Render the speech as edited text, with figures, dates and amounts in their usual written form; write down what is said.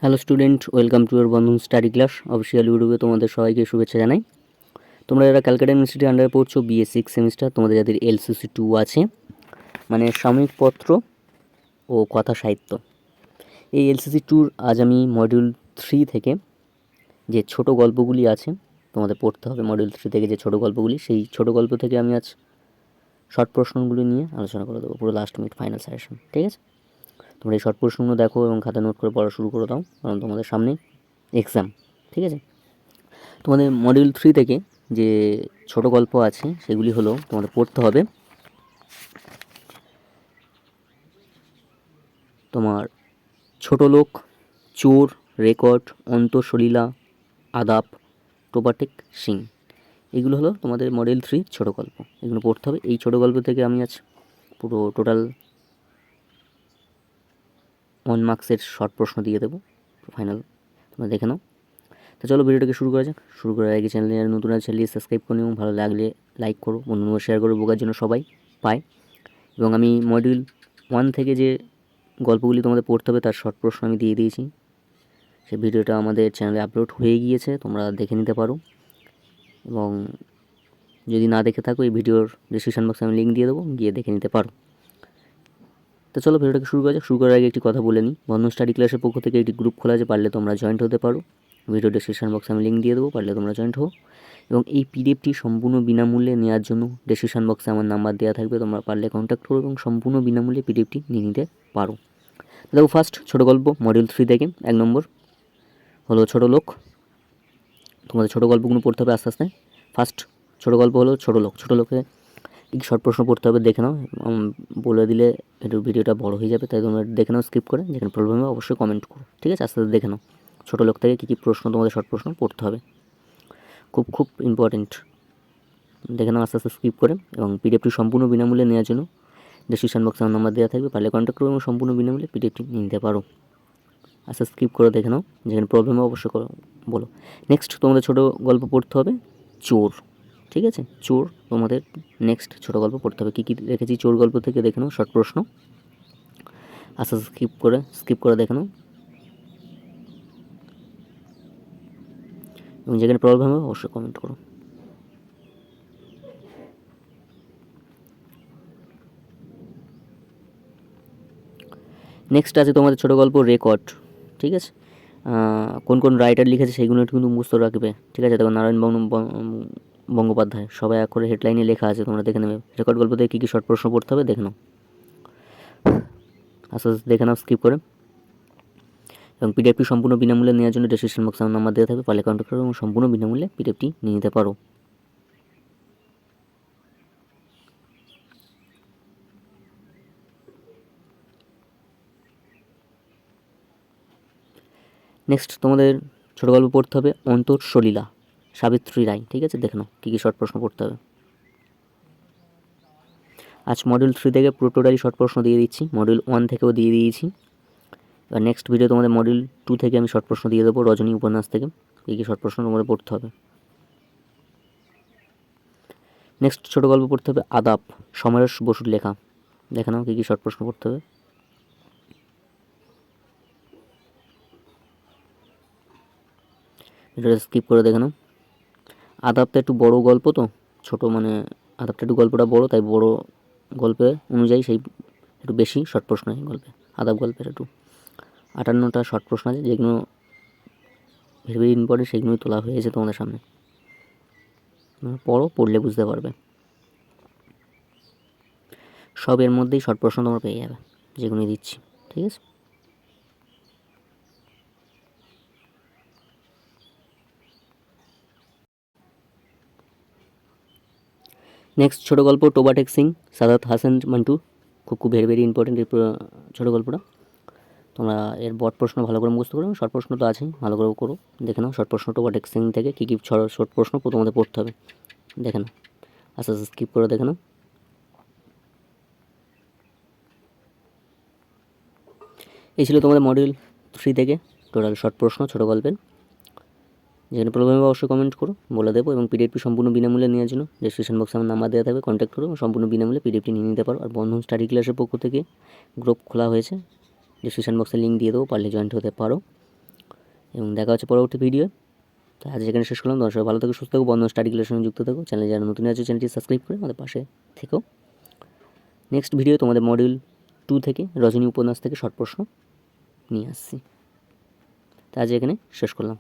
Hello student, welcome to year Bandhan study class official ইউটিউবে তোমাদের সবাইকে শুভেচ্ছা জানাই। তোমরা যারা ক্যালকাটা ইউনিভার্সিটির আন্ডারে পড়ছো বিএ 6 সেমিস্টার, তোমাদের যাদের এলসিসি 2 আছে, মানে সাময়িক পত্র ও কথা সাহিত্য, এই এলসিসি 2 আজ আমি মডিউল 3 থেকে যে ছোট গল্পগুলি আছে তোমাদের পড়তে হবে। মডিউল 3 থেকে যে ছোট গল্পগুলি, সেই ছোট গল্প থেকে আমি আজ শর্ট প্রশ্নগুলি নিয়ে আলোচনা করে দেবো, পুরো লাস্ট মিনিট ফাইনাল সাজেশন। ঠিক আছে, তোমরা এই শর্ট প্রশ্নগুলো দেখো এবং খাতা নোট করে পড়া শুরু করে দাও, কারণ তোমাদের সামনে এক্সাম। ঠিক আছে, তোমাদের মডিউল 3 থেকে যে ছোট গল্প আছে সেগুলি হলো তোমাদের পড়তে হবে তোমার ছোট লোক, চোর, রেকর্ড, অন্তঃসলীলা, আদাব, টোবাটেক সিং। এগুলো হলো তোমাদের মডেল 3 ছোট গল্প, এগুলো পড়তে হবে। এই ছোট গল্প থেকে আমি আজ পুরো টোটাল 1 মার্কসের শর্ট প্রশ্ন দিয়ে দেবো ফাইনাল, তোমরা দেখে নাও। তো চলো ভিডিওটাকে শুরু করা যাক। শুরু করার আগে চ্যানেলে নতুন আছে চ্যানেলটি সাবস্ক্রাইব করে নিও, ভালো লাগলে লাইক করো, বন্ধুরা শেয়ার করো, বোকার জন্য সবাই পায়। এবং আমি মডিউল 1 থেকে যে গল্পগুলি তোমাদের পড়তে হবে তার শর্ট প্রশ্ন আমি দিয়ে দিয়েছি, সেই ভিডিওটা আমাদের চ্যানেলে আপলোড হয়ে গিয়েছে, তোমরা দেখে নিতে পারো। এবং যদি না দেখে থাকো এই ভিডিওর ডিসক্রিপশন বক্সে আমি লিঙ্ক দিয়ে দেবো, গিয়ে দেখে নিতে পারো। তো চলো ভিডিওটাকে শুরু করা যাক। শুরু করার আগে একটি কথা বলে নিই, বন্ধন স্টাডি ক্লাসের পক্ষ থেকে একটি গ্রুপ খোলা আছে, পারলে তোমরা জয়েন্ট হতে পারো। ভিডিও ডিসক্রিপশন বক্সে আমি লিঙ্ক দিয়ে দেবো, পারলে তোমরা জয়েন্ট হও। এবং এই পিডিএফটি সম্পূর্ণ বিনামূল্যে নেওয়ার জন্য ডিসক্রিপশন বক্সে আমার নাম্বার দেওয়া থাকবে, তোমরা পারলে কন্ট্যাক্ট করো এবং সম্পূর্ণ বিনামূল্যে পিডিএফটি নিয়ে নিতে পারো। দেখো, ফার্স্ট ছোটো গল্প মডিউল 3 থেকে 1 নম্বর হলো ছোট লোক। তোমাদের ছোটো গল্পগুলো পড়তে হবে আস্তে আস্তে। ফার্স্ট ছোটো গল্প হলো ছোটো লোক। ছোটো লোকে কি শর্ট প্রশ্ন পড়তে হবে দেখে নাও, বলে দিলে একটু ভিডিওটা বড় হয়ে যাবে, তাই তোমরা দেখে নাও স্কিপ করে। যেখানে প্রবলেম হবে অবশ্যই কমেন্ট করো। ঠিক আছে, আস্তে আস্তে দেখে নাও ছোটো লোক থেকে কী কী প্রশ্ন তোমাদের শর্ট প্রশ্ন পড়তে হবে, খুব খুব ইম্পর্টেন্ট। দেখে নাও আস্তে আস্তে স্কিপ করে। এবং পিডিএফটি সম্পূর্ণ বিনামূল্যে নেওয়ার জন্য ডিসক্রিপশন বক্সে আমার নাম্বার দেওয়া থাকবে, পারলে কন্ট্যাক্ট করো এবং সম্পূর্ণ বিনামূল্যে পিডিএফটি নিতে পারো। আস্তে স্কিপ করে দেখে নাও, যেখানে প্রবলেম হবে অবশ্যই বলো। নেক্সট তোমাদের ছোটো গল্প পড়তে হবে চোর। ঠিক আছে, চোর তোমাদের নেক্সট ছোটো গল্প পড়তে হবে। কী কী রেখেছি চোর গল্প থেকে দেখে নাও শর্ট প্রশ্ন, আস্তে আস্তে স্কিপ করে দেখে নাও। এবং যেখানে প্রবলেম হবে অবশ্যই কমেন্ট করো। নেক্সট আছে তোমাদের ছোটো গল্প রেকর্ড। ঠিক আছে, কোন কোন রাইটার লিখেছে সেইগুলো একটু কিন্তু মুখস্থ রাখবে। ঠিক আছে, দেখো নারায়ণ বন্দ্যোপাধ্যায়, সবাই এক করে হেডলাইনে লেখা আছে, তোমরা দেখে নেবে। রেকর্ড গল্প থেকে কী কী শর্ট প্রশ্ন পড়তে হবে দেখে নাও, আস্তে আস্তে দেখে নাও স্কিপ করে। এবং পিডিএফটি সম্পূর্ণ বিনামূল্যে নেওয়ার জন্য ডিসক্রিপশন বক্সে আমার নাম্বার দেওয়া থাকবে, পারলে কন্ট্যাক্ট করো এবং সম্পূর্ণ বিনামূল্যে পিডিএফটি নিয়ে নিতে পারো। নেক্সট তোমাদের ছোটো গল্প পড়তে হবে অন্তঃসলীলা, সাবিত্রী রায়। ঠিক আছে, দেখে নাও কী কী শর্ট প্রশ্ন পড়তে হবে। আজ মডিউল 3 থেকে পুরো টোটালি শর্ট প্রশ্ন দিয়ে দিচ্ছি, মডিউল 1 থেকেও দিয়ে দিয়েছি। আর নেক্সট ভিডিও তোমাদের মডিউল 2 থেকে আমি শর্ট প্রশ্ন দিয়ে দেবো, রজনী উপন্যাস থেকে কী কী শর্ট প্রশ্ন তোমাদের পড়তে হবে। নেক্সট ছোটো গল্প পড়তে হবে আদাব, সমরেশ বসুর লেখা। দেখে নাও কী কী শর্ট প্রশ্ন পড়তে হবে। ভিডিওটা স্কিপ করে দেখে নাও। আদাবটা একটু বড় গল্প, তো ছোট মানে আদাবটা একটু গল্পটা বড়, তাই বড় গল্পের অনুযায়ী সেই একটু বেশি শর্ট প্রশ্ন হয় গল্পে। আদাব গল্পের একটু 58টা শর্ট প্রশ্ন আছে, যেগুলো ভেরি ভেরি ইম্পর্টেন্ট, সেগুলোই তোলা হয়েছে তোমাদের সামনে। পড়লে বুঝতে পারবে, সব এর মধ্যেই শর্ট প্রশ্ন তোমরা পেয়ে যাবে, যেগুলো দিচ্ছি। ঠিক আছে, নেক্সট ছোটো গল্প টোবাটেক সিং, সাদাত হাসান মান্টু। খুব খুব ভেরি ভেরি ইম্পর্টেন্ট এই ছোটো গল্পটা। তোমরা এর বড় প্রশ্ন ভালো করে মুখস্থ করো, শর্ট প্রশ্ন তো আছেই, ভালো করে করো। দেখে নাও শর্ট প্রশ্ন টোবাটেক সিং থেকে কী কী শর্ট প্রশ্ন তোমাদের পড়তে হবে দেখে নাও, আস্তে আস্তে স্কিপ করে দেখে নাও। এই ছিল তোমাদের মডিউল 3 থেকে টোটাল শর্ট প্রশ্ন ছোটো গল্পের। যেখানে প্রবলেম হবে অবশ্যই কমেন্ট করো, বলে দেবো। এবং পিডিএফটি সম্পূর্ণ বিনামূল্যে নেওয়ার জন্য ডিসক্রিপশন বক্সে আমার নাম্বার দেওয়া থাকবে, কন্ট্যাক্ট করো এবং সম্পূর্ণ বিনামূল্যে পিডিএফটি নিয়ে নিতে পারো। আর বন্ধন স্টাডি ক্লাসের পক্ষ থেকে গ্রুপ খোলা হয়েছে, ডিসক্রিপশন বক্সে লিঙ্ক দিয়ে দেবো, পারলে জয়েন্ট হতে পারো। এবং দেখা হচ্ছে পরবর্তী ভিডিও। তো আজ এখানে শেষ করলাম। তোমার সবাই ভালো থাকো, সুস্থ থাকো, বন্ধন স্টাডি ক্লাসের সঙ্গে যুক্ত থাকো। চ্যানেলে যারা নতুন আছে চ্যানেলটি সাবস্ক্রাইব করে আমাদের পাশে থেকো। নেক্সট ভিডিও তোমাদের মডিউল 2 থেকে রজনী উপন্যাস থেকে শর্ট প্রশ্ন নিয়ে আসছি। তো আজ এখানে শেষ করলাম।